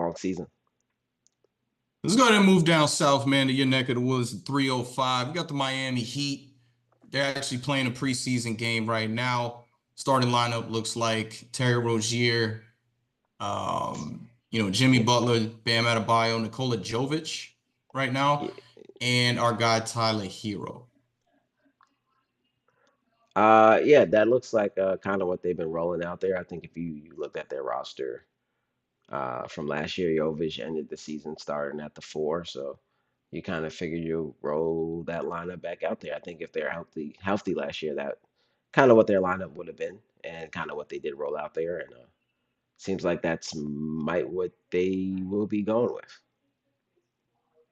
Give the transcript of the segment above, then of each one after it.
long season. Let's go ahead and move down south, man, to your neck of the woods, 305. We got the Miami Heat. They're actually playing a preseason game right now. Starting lineup looks like Terry Rozier, Jimmy Yeah, Butler, Bam Adebayo, Nikola Jovic right now, yeah. and our guy Tyler Hero. Yeah, that looks like kind of what they've been rolling out there. I think if you looked at their roster from last year, Jovic ended the season starting at the four, so you kind of figured you roll that lineup back out there. I think if they're healthy last year, that kind of what their lineup would have been, and kind of what they did roll out there, and seems like that's might what they will be going with.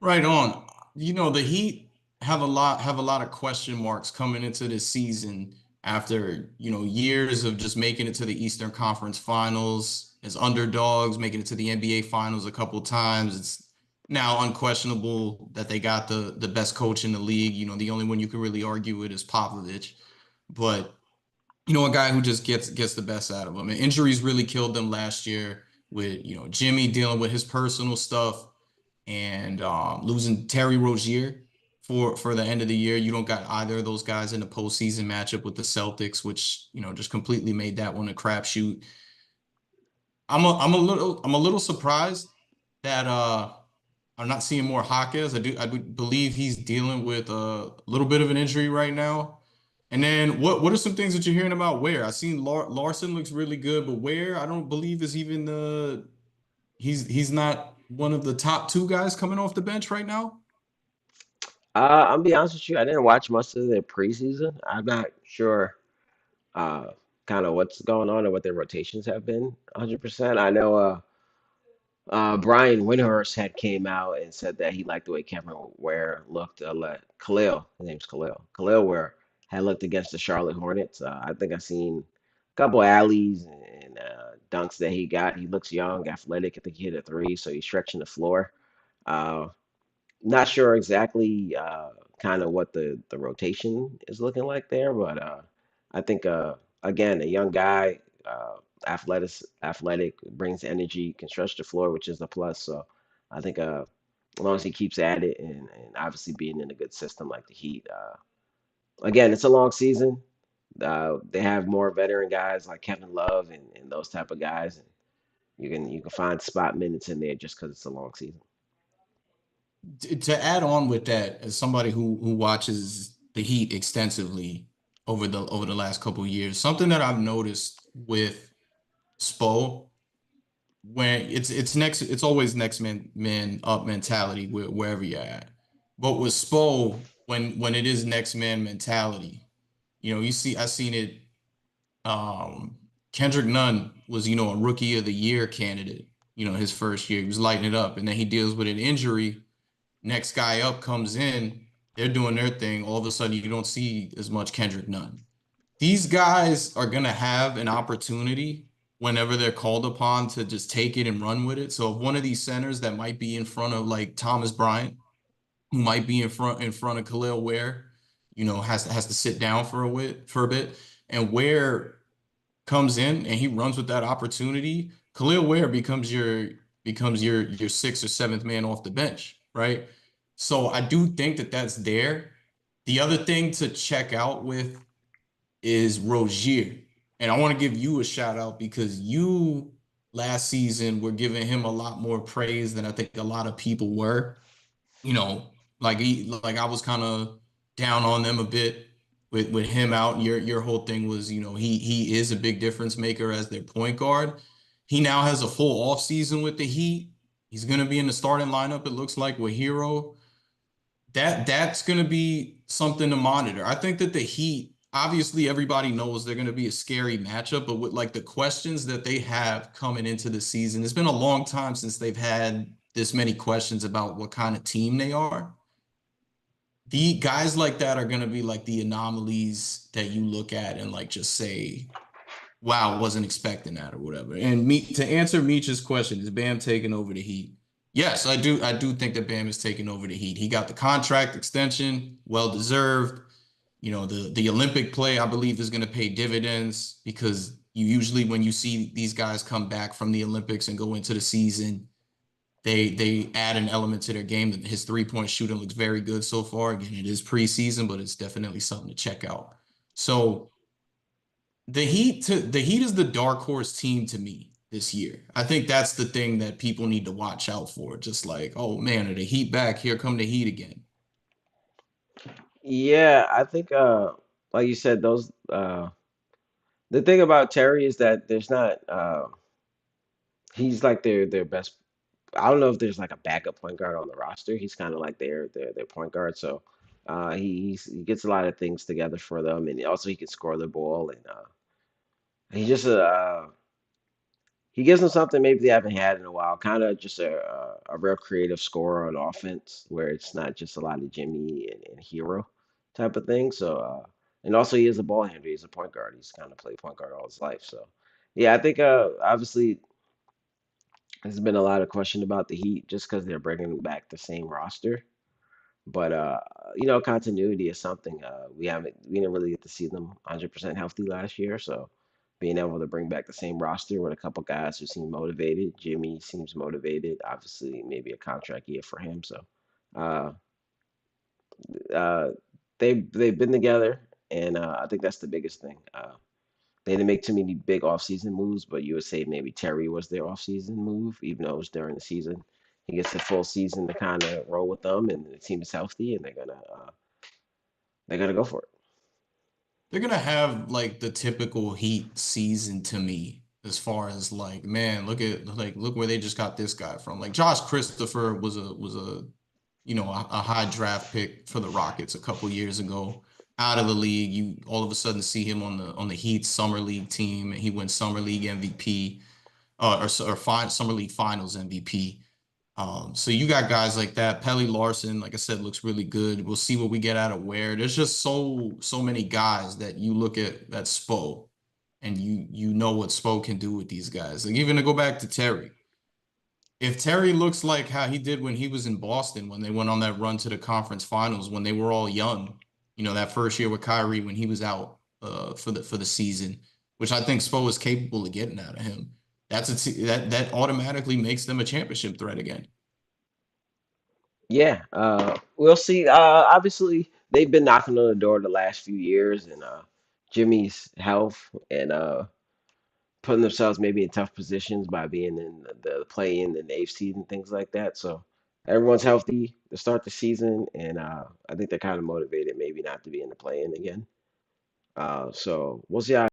Right on. The Heat have a lot of question marks coming into this season after, years of just making it to the Eastern Conference Finals as underdogs, making it to the NBA Finals a couple times. It's now unquestionable that they got the best coach in the league. The only one you can really argue with is Popovich. But a guy who just gets the best out of them. And injuries really killed them last year with, Jimmy dealing with his personal stuff and losing Terry Rozier for the end of the year. You don't got either of those guys in the postseason matchup with the Celtics, which just completely made that one a crapshoot. I'm a little surprised that I'm not seeing more Hawkes. I do believe he's dealing with a little bit of an injury right now. And then what are some things that you're hearing about Ware? I seen Larson looks really good, but Ware I don't believe is even the he's not one of the top two guys coming off the bench right now. I'll be honest with you, I didn't watch much of their preseason. I'm not sure uh, kind of what's going on and what their rotations have been 100%. I know Brian Windhorst had came out and said that he liked the way Kevin Ware looked. His name's Khalil Ware had looked against the Charlotte Hornets. I think I've seen a couple alleys and dunks that he got. He looks young, athletic. I think he hit a three, so he's stretching the floor. Uh, Not sure exactly kind of what the rotation is looking like there, but I think again a young guy, athletic, brings energy, can stretch the floor, which is a plus. So I think as long as he keeps at it and obviously being in a good system like the Heat, again it's a long season. They have more veteran guys like Kevin Love and those type of guys, and you can find spot minutes in there just because it's a long season. To add on with that, as somebody who watches the Heat extensively over the last couple of years, something that I've noticed with Spo when it's always next man up mentality wherever you're at. But with Spo, when it is next man mentality, I seen it. Um, Kendrick Nunn was, a rookie of the year candidate, his first year. He was lighting it up. And then he deals with an injury. Next guy up comes in, they're doing their thing. All of a sudden, you don't see as much Kendrick Nunn. These guys are going to have an opportunity whenever they're called upon to just take it and run with it. So if one of these centers that might be in front of like Thomas Bryant, who might be in front of Khalil Ware, has to sit down for a bit, and Ware comes in and he runs with that opportunity, Khalil Ware becomes your sixth or seventh man off the bench, right? So I do think that that's there. The other thing to check out with is Rozier. And I want to give you a shout out because you last season were giving him a lot more praise than I think a lot of people were. You know, like I was kind of down on them a bit with him out. Your whole thing was, he is a big difference maker as their point guard. He now has a full offseason with the Heat. He's gonna be in the starting lineup, it looks like, with Hero. That's going to be something to monitor. I think that the Heat, obviously everybody knows they're going to be a scary matchup, but with like the questions that they have coming into the season, it's been a long time since they've had this many questions about what kind of team they are. The guys like that are going to be like the anomalies that you look at and like just say, wow, wasn't expecting that or whatever. And to answer Meech's question, is Bam taking over the Heat? Yes, I do. I do think that Bam is taking over the Heat. He got the contract extension, well deserved. The Olympic play, I believe, is going to pay dividends because you usually, when you see these guys come back from the Olympics and go into the season, They add an element to their game that his 3-point shooting looks very good so far. Again, it is preseason, but it's definitely something to check out. So the Heat is the dark horse team to me this year. I think that's the thing that people need to watch out for. Just like, oh man, are the Heat back? Here come the Heat again. Yeah, I think like you said, those the thing about Terry is that there's not he's like their best. I don't know if there's like a backup point guard on the roster. He's kind of like their point guard. So he gets a lot of things together for them, and also he can score the ball, and he just he gives them something maybe they haven't had in a while. Kind of just a real creative scorer on offense, where it's not just a lot of Jimmy and Hero type of thing. So and also he is a ball handler. He's a point guard. He's kind of played point guard all his life. So yeah, I think obviously there's been a lot of question about the Heat just because they're bringing back the same roster. But continuity is something we didn't really get to see them 100% healthy last year. So being able to bring back the same roster with a couple guys who seem motivated, Jimmy seems motivated. Obviously, maybe a contract year for him. So uh, uh, they've been together, and I think that's the biggest thing. They didn't make too many big offseason moves, but you would say maybe Terry was their offseason move, even though it was during the season. He gets the full season to kind of roll with them, and the team is healthy, and they're gonna go for it. They're gonna have like the typical Heat season to me, as far as like, man, look where they just got this guy from. Like Josh Christopher was a a high draft pick for the Rockets a couple years ago. Out of the league, you all of a sudden see him on the Heat summer league team, and he wins summer league MVP, summer league finals MVP. So you got guys like that. Pelly Larson, like I said, looks really good. We'll see what we get out of Ware. There's just so many guys that you look at that Spo, and you know what Spo can do with these guys. Like even to go back to Terry. If Terry looks like how he did when he was in Boston, when they went on that run to the conference finals, when they were all young, that first year with Kyrie when he was out for the season, which I think Spo is capable of getting out of him. That automatically makes them a championship threat again. Yeah, we'll see. Obviously, they've been knocking on the door the last few years, and Jimmy's health and putting themselves maybe in tough positions by being in the play-in and the eighth seed and things like that. So everyone's healthy to start the season, and I think they're kind of motivated maybe not to be in the play-in again. So we'll see how